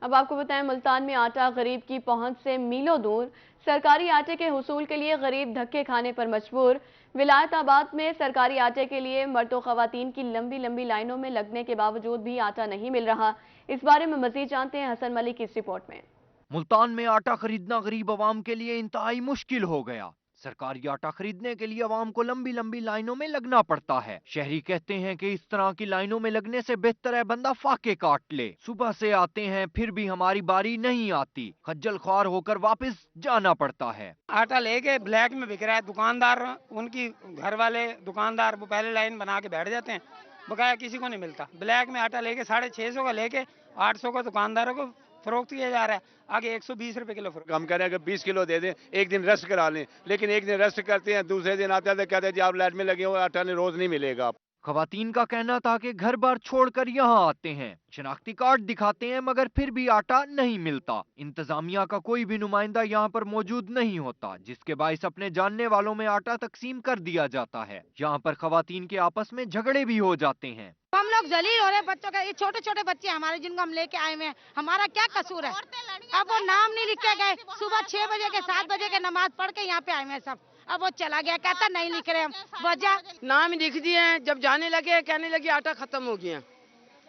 अब आपको बताएं, मुल्तान में आटा गरीब की पहुंच से मीलों दूर। सरकारी आटे के हुसूल के लिए गरीब धक्के खाने पर मजबूर। विलायताबाद में सरकारी आटे के लिए मर्दों खवातीन की लंबी लंबी लाइनों में लगने के बावजूद भी आटा नहीं मिल रहा। इस बारे में मजीद जानते हैं हसन मलिक की इस रिपोर्ट में। मुल्तान में आटा खरीदना गरीब आवाम के लिए इंतहाई मुश्किल हो गया। सरकारी आटा खरीदने के लिए आवाम को लंबी लंबी लाइनों में लगना पड़ता है। शहरी कहते हैं कि इस तरह की लाइनों में लगने से बेहतर है बंदा फाके काट ले। सुबह से आते हैं फिर भी हमारी बारी नहीं आती, खज्जल ख्वार होकर वापस जाना पड़ता है। आटा लेके ब्लैक में बिक रहा है। दुकानदार, उनकी घर वाले दुकानदार वो पहले लाइन बना के बैठ जाते हैं, बकाया किसी को नहीं मिलता। ब्लैक में आटा लेके 650 का लेके 800 का दुकानदारों को फरोख्त किया जा रहा है, आगे 120 रुपए किलो फरोख्त। हम कह रहे हैं कि 20 किलो दे दें, एक दिन रेस्ट करा लें, लेकिन एक दिन रेस्ट करते हैं, दूसरे दिन आते हैं कहते हैं जी आप लाइट में लगे हो, आटा ने रोज नहीं मिलेगा। खवातीन का कहना था कि घर बार छोड़कर यहाँ आते हैं, शनाख्ती कार्ड दिखाते हैं, मगर फिर भी आटा नहीं मिलता। इंतजामिया का कोई भी नुमाइंदा यहाँ पर मौजूद नहीं होता, जिसके बाइस अपने जानने वालों में आटा तकसीम कर दिया जाता है। यहाँ पर खवातीन के आपस में झगड़े भी हो जाते हैं। हम लोग जलील हो रहे बच्चों के, ये छोटे छोटे बच्चे हमारे जिनको हम लेके आए हुए हैं, हमारा क्या कसूर है? अब वो नाम नहीं लिख के गए, सुबह 6 बजे के 7 बजे के नमाज पढ़ के यहाँ पे आए हुए हैं सब। अब वो चला गया, कहता नहीं लिख रहे हम, वजह नाम लिख दिए हैं। जब जाने लगे कहने लगे आटा खत्म हो गया।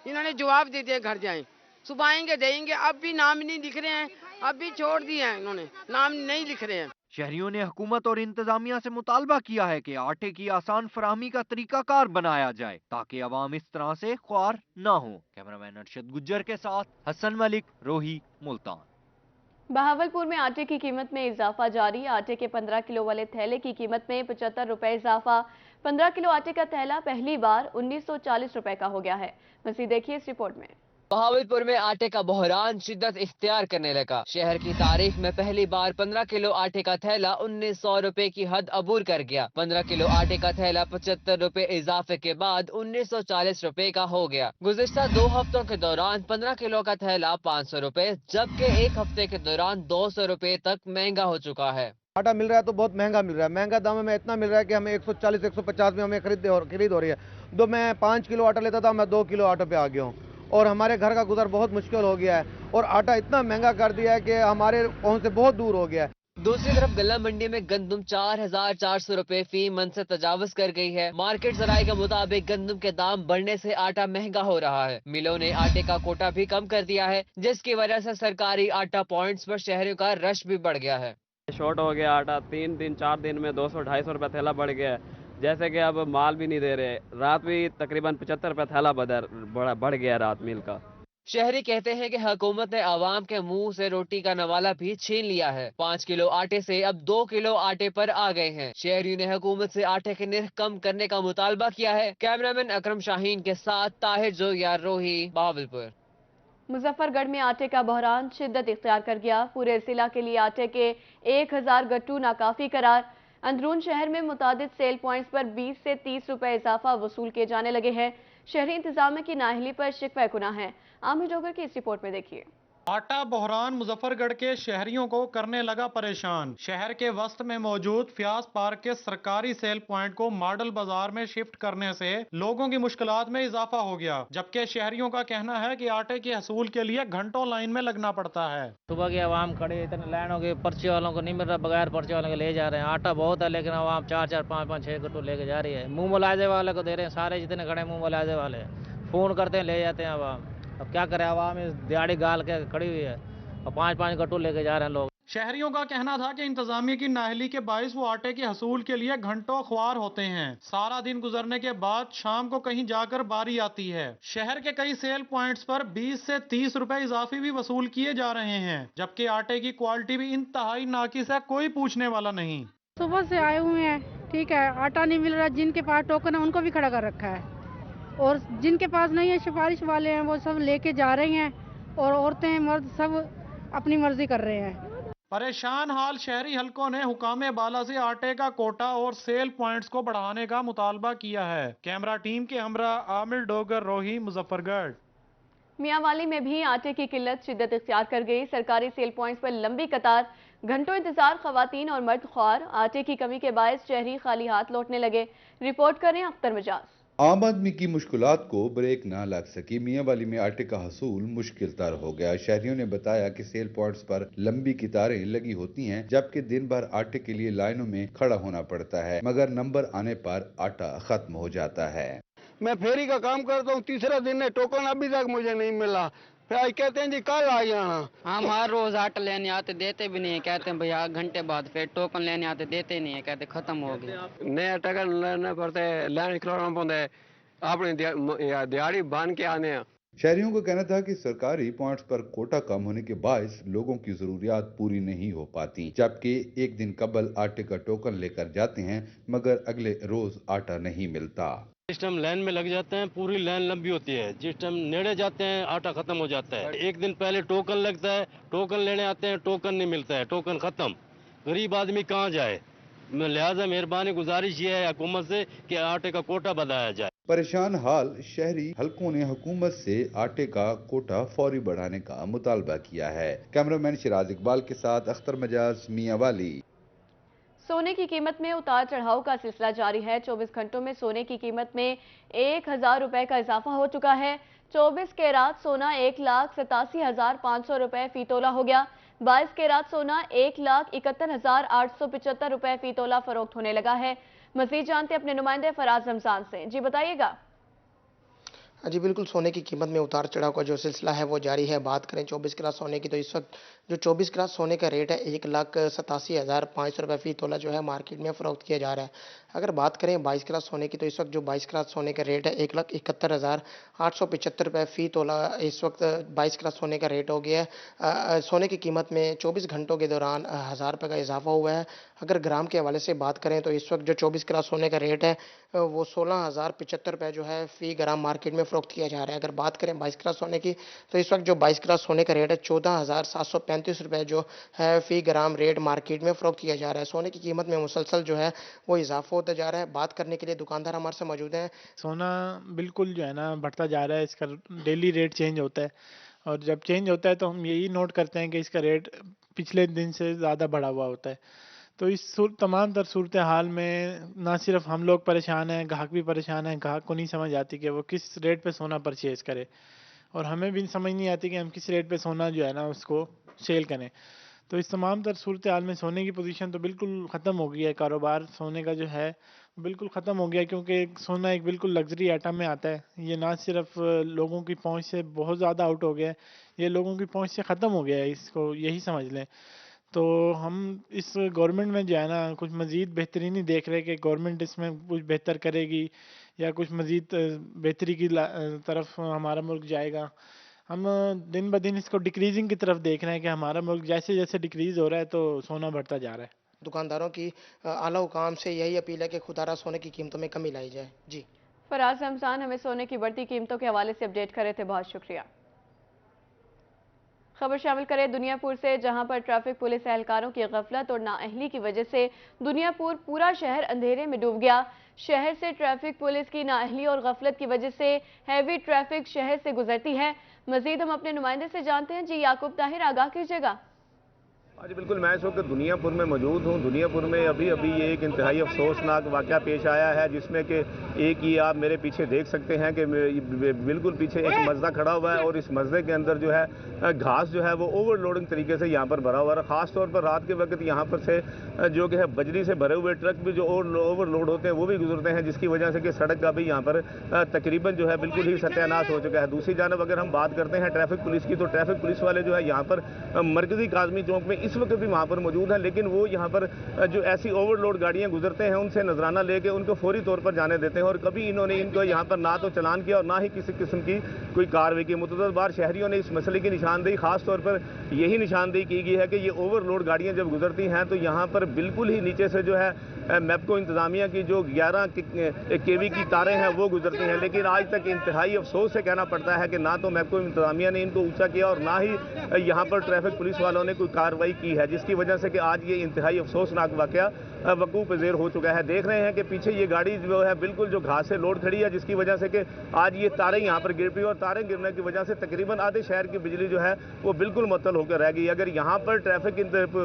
इन्होंने जवाब दे दिया घर जाएं, सुबह आएंगे देंगे। अब भी नाम नहीं लिख रहे हैं, अब भी छोड़ दिए हैं, इन्होंने नाम नहीं लिख रहे हैं। शहरियों ने हुकूमत और इंतजामिया से मुतालबा किया है कि आटे की आसान फराहमी का तरीकाकार बनाया जाए ताकि अवाम इस तरह से ख्वार न हो। कैमरामैन अरशद गुज्जर के साथ हसन मलिक, रोही, मुल्तान। बहावलपुर में आटे की कीमत में इजाफा जारी। आटे के 15 किलो वाले थैले की कीमत में 75 रुपए इजाफा। 15 किलो आटे का थैला पहली बार 1940 रुपए का हो गया है। मज़ीद देखिए इस रिपोर्ट में। बहावलपुर में आटे का बहरान शिद्दत इख्तियार करने लगा। शहर की तारीख में पहली बार 15 किलो आटे का थैला 1900 रुपए की हद अबूर कर गया। 15 किलो आटे का थैला 75 रुपए इजाफे के बाद 1940 रुपए का हो गया। गुज़िश्ता 2 हफ्तों के दौरान 15 किलो का थैला 500 रुपए, जबकि 1 हफ्ते के दौरान 200 रुपए तक महंगा हो चुका है। आटा मिल रहा है तो बहुत महंगा मिल रहा है। महंगा दाम में इतना मिल रहा है कि हमें 140-150 में हमें खरीद हो रही है। तो मैं 5 किलो आटा लेता था, मैं 2 किलो आटे पे आ गया हूँ और हमारे घर का गुजर बहुत मुश्किल हो गया है और आटा इतना महंगा कर दिया है कि हमारे पहुंच से बहुत दूर हो गया है। दूसरी तरफ गल्ला मंडी में गंदम 4400 रुपए फी मन से तजावज कर गई है। मार्केट जराये के मुताबिक गंदम के दाम बढ़ने से आटा महंगा हो रहा है। मिलों ने आटे का कोटा भी कम कर दिया है, जिसकी वजह से सरकारी आटा पॉइंट्स पर शहरियों का रश भी बढ़ गया है। शॉर्ट हो गया आटा, 3 दिन 4 दिन में 200-250 रुपए थैला बढ़ गया है। जैसे कि अब माल भी नहीं दे रहे। रात भी तकरीबन 75 रुपए थैला बढ़ गया रात मिल का। शहरी कहते हैं कि हुकूमत ने आवाम के मुंह से रोटी का नवाला भी छीन लिया है। 5 किलो आटे से अब 2 किलो आटे पर आ गए हैं। शहरियों ने हुकूमत से आटे के निर्ख कम करने का मुतालबा किया है। कैमरामैन अकरम शाहीन के साथ ताहिर जोयार, रोही, बहावलपुर। मुजफ्फरगढ़ में आटे का बहरान शिद्दत इख्तियार कर गया। पूरे जिला के लिए आटे के 1000 गट्टू नाकाफी करार। अंदरून शहर में मुतादिद सेल पॉइंट्स पर 20 से 30 रुपए इजाफा वसूल किए जाने लगे हैं। शहरी इंतजामिया की नाअहली पर शिकवा गुनाह है। आमिर डोगर की इस रिपोर्ट में देखिए। आटा बहरान मुजफ्फरगढ़ के शहरियों को करने लगा परेशान। शहर के वस्त में मौजूद फ्याज पार्क के सरकारी सेल पॉइंट को मॉडल बाजार में शिफ्ट करने से लोगों की मुश्किलात में इजाफा हो गया, जबकि शहरियों का कहना है कि आटे के हसूल के लिए घंटों लाइन में लगना पड़ता है। सुबह की आवाम खड़ी, इतने लाइनों के पर्चे वालों को नहीं मिल रहा, बगैर पर्चे वालों के ले जा रहे हैं। आटा बहुत है लेकिन आवाम 4-4, 5-5, 6 कट्टू लेके जा रही है। मुंह मुलाजे वाले को दे रहे हैं, सारे जितने खड़े मुंह मुलाजे वाले फोन करते हैं, ले जाते हैं आवाम। अब क्या करे, आवाम इस दिहाड़ी गाल के खड़ी हुई है और 5-5 कट्टू लेके जा रहे हैं लोग। शहरियों का कहना था कि इंतजामिया की नाअहली के बाइस वो आटे के हसूल के लिए घंटों ख्वार होते हैं। सारा दिन गुजरने के बाद शाम को कहीं जाकर बारी आती है। शहर के कई सेल पॉइंट्स पर 20 से 30 रुपए इजाफी भी वसूल किए जा रहे हैं, जबकि आटे की क्वालिटी भी इंतहाई नाकिस है, कोई पूछने वाला नहीं। सुबह से आए हुए हैं, ठीक है, आटा नहीं मिल रहा। जिनके पास टोकन है उनको भी खड़ा कर रखा है और जिनके पास नहीं है, सिफारिश वाले हैं, वो सब लेके जा रहे हैं और औरतें मर्द सब अपनी मर्जी कर रहे हैं। परेशान हाल शहरी हलकों ने हुकाम बाला से आटे का कोटा और सेल पॉइंट्स को बढ़ाने का मुतालबा किया है। कैमरा टीम के हमरा आमिर डोगर, रोही, मुजफ्फरगढ़। मियांवाली में भी आटे की किल्लत शिद्दत इख्तियार कर गई। सरकारी सेल पॉइंट्स पर लंबी कतार, घंटों इंतजार, खवातीन और मर्द ख्वार। आटे की कमी के बायस शहरी खाली हाथ लौटने लगे। रिपोर्ट करें अख्तर मिजाज। आम आदमी की मुश्किलात को ब्रेक ना लग सकी। मियांवाली में आटे का हसूल मुश्किल तर हो गया। शहरियों ने बताया कि सेल पॉइंट्स पर लंबी कतारें लगी होती हैं, जबकि दिन भर आटे के लिए लाइनों में खड़ा होना पड़ता है, मगर नंबर आने पर आटा खत्म हो जाता है। मैं फेरी का काम करता हूँ, तीसरा दिन है, टोकन अभी तक मुझे नहीं मिला। फिर आज कहते हैं जी कल आ जाना। हम हर रोज आटा लेने आते, देते भी नहीं है, कहते हैं भैया घंटे बाद। फिर टोकन लेने आते, देते नहीं है, कहते खत्म हो गया। नया टोकन लेना पड़ता है, लाइन खिलाना पड़ता है, अपनी दिहाड़ी बांध के आने हैं। शहरियों का कहना था कि सरकारी पॉइंट्स पर कोटा कम होने के बायस लोगों की जरूरियात पूरी नहीं हो पाती, जबकि एक दिन कबल आटे का टोकन लेकर जाते हैं, मगर अगले रोज आटा नहीं मिलता। जिस टाइम लाइन में लग जाते हैं, पूरी लाइन लंबी होती है, जिस टाइम नेड़े जाते हैं आटा खत्म हो जाता है। एक दिन पहले टोकन लगता है, टोकन लेने आते हैं, टोकन नहीं मिलता है, टोकन खत्म। गरीब आदमी कहाँ जाए? लिहाजा मेहरबानी गुजारिश ये है हुकूमत से कि आटे का कोटा बढ़ाया जाए। परेशान हाल शहरी हलकों ने हुकूमत से आटे का कोटा फौरी बढ़ाने का मुतालबा किया है। कैमरामैन शिराज इकबाल के साथ अख्तर मजाज, मियांवाली। सोने की कीमत में उतार चढ़ाव का सिलसिला जारी है। 24 घंटों में सोने की कीमत में 1000 रुपए का इजाफा हो चुका है। 24 कैरात सोना 1,87,500 रुपए फी तोला हो गया। 22 कैरात सोना 1,71,875 रुपए फी तोला फरोख्त होने लगा है। मजीद जानते अपने नुमाइंदे फराज रमजान से। जी बताइएगा। जी बिल्कुल, सोने की कीमत में उतार चढ़ाव का जो सिलसिला है वो जारी है। बात करें 24 कैरात सोने की तो इस वक्त जो 24 कैरात सोने का रेट है 1,87,500 रुपये फी तोला जो है मार्केट में फ़रोख्त किया जा रहा है। अगर बात करें 22 कैरात सोने की तो इस वक्त जो 22 कैरात सोने का रेट है 1,71,875 रुपये फी तोला इस वक्त 22 कैरात सोने का रेट हो गया है। सोने की कीमत में 24 घंटों के दौरान 1000 रुपये का इजाफा हुआ है। अगर ग्राम के हवाले से बात करें तो इस वक्त जो 24 कैरात सोने का रेट है वो 16,075 रुपये जो है फ़ी ग्राम मार्केट में फ़रोख्त किया जा रहा है। अगर बात करें 22 कैरात सोने की तो इस वक्त जो 22 कैरात सोने का रेट है 14,735 रुपये जो है फ़ी ग्राम रेट मार्केट में फ़रोख्त किया जा रहा है। सोने की कीमत में मुसलसल जो है वो इजाफा होता जा रहा है। बात करने के लिए दुकानदार हमारे से मौजूद हैं। सोना बिल्कुल जो है ना बढ़ता जा रहा है, इसका डेली रेट चेंज होता है और जब चेंज होता है तो हम यही नोट करते हैं कि इसका रेट पिछले दिन से ज़्यादा बढ़ा हुआ होता है। तो इस तमाम तर सूरत हाल में ना सिर्फ हम लोग परेशान हैं, ग्राहक भी परेशान हैं। ग्राहक को नहीं समझ आती कि वो किस रेट पे सोना परचेज़ करे और हमें भी समझ नहीं आती कि हम किस रेट पे सोना जो है ना उसको सेल करें। तो इस तमाम तर सूरत हाल में सोने की पोजीशन तो बिल्कुल ख़त्म हो गई है। कारोबार सोने का जो है बिल्कुल ख़त्म हो गया क्योंकि सोना एक बिल्कुल लग्जरी आइटम में आता है। ये ना सिर्फ लोगों की पहुंच से बहुत ज़्यादा आउट हो गया है, ये लोगों की पहुंच से ख़त्म हो गया है, इसको यही समझ लें। तो हम इस गवर्नमेंट में जो है ना कुछ मज़ीद बेहतरीनी देख रहे हैं कि गवर्नमेंट इसमें कुछ बेहतर करेगी या कुछ मज़ीद बेहतरी की तरफ हमारा मुल्क जाएगा। हम दिन ब दिन इसको डिक्रीजिंग की तरफ देख रहे हैं कि हमारा मुल्क जैसे जैसे डिक्रीज़ हो रहा है तो सोना बढ़ता जा रहा है। दुकानदारों की आला हुकाम से यही अपील है कि खुदारा सोने की कीमतों में कमी लाई जाए। जी फराज रमजान हमें सोने की बढ़ती कीमतों के हवाले से अपडेट कर रहे थे, बहुत शुक्रिया। खबर शामिल करें दुनियापुर से, जहां पर ट्रैफिक पुलिस एहलकारों की गफलत और नाअहली की वजह से दुनियापुर पूरा शहर अंधेरे में डूब गया। शहर से ट्रैफिक पुलिस की नाअहली और गफलत की वजह से हैवी ट्रैफिक शहर से गुजरती है। मजीद हम अपने नुमाइंदे से जानते हैं। जी याकूब ताहिर, आगाह कीजिएगा। जी बिल्कुल, मैं इस वक्त दुनियापुर में मौजूद हूँ। दुनियापुर में अभी ये एक इंतहाई अफसोसनाक वाक़या पेश आया है, जिसमें कि एक ही आप मेरे पीछे देख सकते हैं कि बिल्कुल पीछे एक मज़दा खड़ा हुआ है और इस मज़दे के अंदर जो है घास जो है वो ओवरलोडिंग तरीके से यहाँ पर भरा हुआ है। ख़ास तौर पर रात के वक्त यहाँ पर से जो कि है बजरी से भरे हुए ट्रक भी जो ओवरलोड होते हैं वो भी गुजरते हैं, जिसकी वजह से कि सड़क का भी यहाँ पर तकरीबन जो है बिल्कुल ही सत्यानाश हो चुका है। दूसरी जानब अगर हम बात करते हैं ट्रैफिक पुलिस की, तो ट्रैफिक पुलिस वाले जो है यहाँ पर मरकज़ी काज़मी चौक में इस वक्त भी वहाँ पर मौजूद है, लेकिन वो यहाँ पर जो ऐसी ओवरलोड गाड़ियाँ गुजरते हैं उनसे नजराना लेके उनको फौरी तौर पर जाने देते हैं और कभी इन्होंने इनको यहाँ पर ना तो चलान किया और ना ही किसी किस्म की कोई कार्रवाई की। मुतअद्दिद बार शहरियों ने इस मसले की निशानदेही, खास तौर पर यही निशानदेही की गई है कि ये ओवरलोड गाड़ियाँ जब गुजरती हैं तो यहाँ पर बिल्कुल ही नीचे से जो है मैप्को इंतजामिया की जो 11 केवी की तारें हैं वो गुजरती हैं, लेकिन आज तक इंतहाई अफसोस से कहना पड़ता है कि ना तो मैप्को इंतजामिया ने इनको ऊंचा किया और ना ही यहाँ पर ट्रैफिक पुलिस वालों ने कोई कार्रवाई की है, जिसकी वजह से कि आज ये इंतहाई अफसोसनाक वाक़या वकूफ़ पज़ीर हो चुका है। देख रहे हैं कि पीछे ये गाड़ी जो है बिल्कुल जो घास से लोड खड़ी है, जिसकी वजह से कि आज ये तारें यहाँ पर गिर पड़ी और तारें गिरने की वजह से तकरीबन आधे शहर की बिजली जो है वो बिल्कुल मुअत्तल होकर रह गई। अगर यहाँ पर ट्रैफिक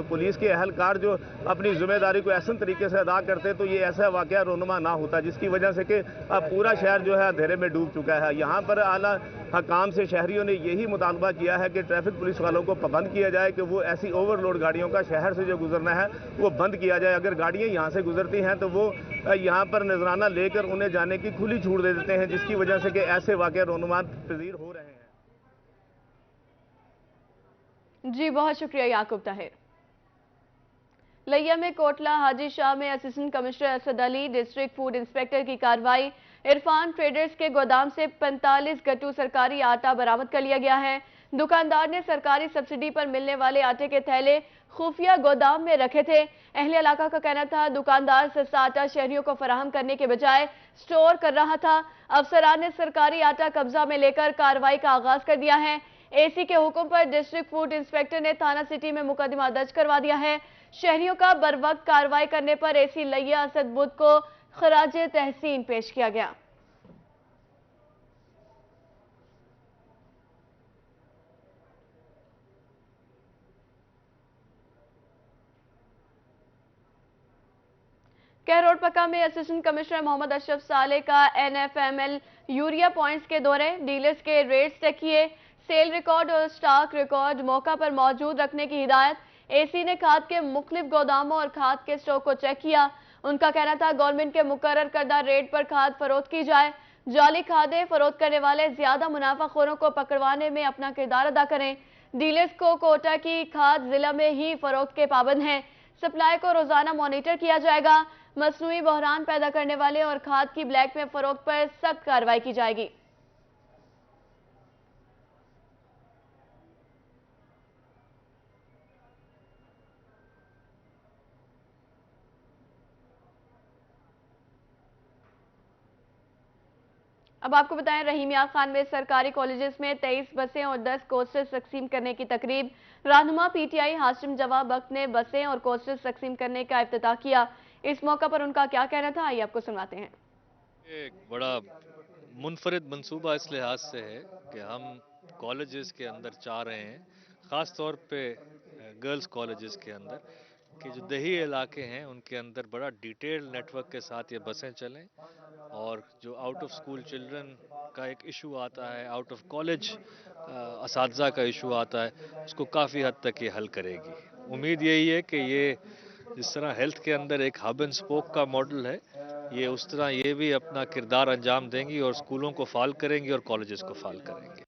पुलिस के अहलकार जो अपनी जिम्मेदारी को ऐसे तरीके से अदा करते तो ये ऐसा वाक़या रोनुमा ना होता, जिसकी वजह से कि पूरा शहर जो है अंधेरे में डूब चुका है। यहाँ पर आला हकाम से शहरियों ने यही मुतालबा किया है कि ट्रैफिक पुलिस वालों को पाबंद किया जाए कि वो ऐसी ओवरलोड गाड़ियों का शहर से जो गुजरना है वो बंद किया जाए। अगर गाड़ियाँ यहाँ से गुजरती हैं तो वो यहाँ पर नजराना लेकर उन्हें जाने की खुली छूट दे देते हैं, जिसकी वजह से कि ऐसे वाक़या रोनुमा पज़ीर हो रहे हैं। जी बहुत शुक्रिया याकूब ताहिर। लिया में कोटला हाजी शाह में assistant commissioner Asad Ali, district food inspector की कार्रवाई। इरफान ट्रेडर्स के गोदाम से 45 गट्टू सरकारी आटा बरामद कर लिया गया है। दुकानदार ने सरकारी सब्सिडी पर मिलने वाले आटे के थैले खुफिया गोदाम में रखे थे। अहले इलाका का कहना था दुकानदार सस्ता आटा शहरियों को फराहम करने के बजाय स्टोर कर रहा था। अफसरान ने सरकारी आटा कब्जा में लेकर कार्रवाई का आगाज कर दिया है। एसी के हुक्म पर डिस्ट्रिक्ट फूड इंस्पेक्टर ने थाना सिटी में मुकदमा दर्ज करवा दिया है। शहरियों का बरवक्त कार्रवाई करने पर एसी लिया असद बुद्ध को खराजे तहसीन पेश किया गया। कहरोड पक्का में असिस्टेंट कमिश्नर मोहम्मद अशरफ साले का NFML यूरिया पॉइंट्स के दौरे, डीलर्स के रेट्स चेक किए, सेल रिकॉर्ड और स्टॉक रिकॉर्ड मौका पर मौजूद रखने की हिदायत। एसी ने खाद के मुख्तलिफ गोदामों और खाद के स्टॉक को चेक किया। उनका कहना था गवर्नमेंट के मुकर्रर करदा रेट पर खाद फरोख्त की जाए। जाली खादें फरोख्त करने वाले ज्यादा मुनाफाखोरों को पकड़वाने में अपना किरदार अदा करें। डीलर्स को कोटा की खाद जिला में ही फरोख्त के पाबंद हैं। सप्लाई को रोजाना मॉनिटर किया जाएगा। मसनूई बहरान पैदा करने वाले और खाद की ब्लैक में फरोख्त पर सख्त कार्रवाई की जाएगी। अब आपको बताएं, रहीम यार खान में सरकारी कॉलेजेस में 23 बसें और 10 कोर्सेज तकसीम करने की तकरीब। रहनुमा PTI हाशिम जवाब वक्त ने बसें और कोर्सेज तकसीम करने का इफ्तिताह किया। इस मौका पर उनका क्या कहना था, आइए आपको सुनाते हैं। एक बड़ा मुनफरिद मंसूबा इस लिहाज से है कि हम कॉलेजेस के अंदर चाह रहे हैं, ख़ास तौर पे गर्ल्स कॉलेजेस के अंदर, कि जो दही इलाके हैं उनके अंदर बड़ा डिटेल नेटवर्क के साथ ये बसें चलें और जो आउट ऑफ स्कूल चिल्ड्रन का एक इशू आता है, आउट ऑफ कॉलेज असातिज़ा का इशू आता है, उसको काफ़ी हद तक ये हल करेगी। उम्मीद यही है कि ये जिस तरह हेल्थ के अंदर एक हब एंड स्पोक का मॉडल है, ये उस तरह ये भी अपना किरदार अंजाम देंगी और स्कूलों को फाल करेंगी और कॉलेजेस को फाल करेंगे।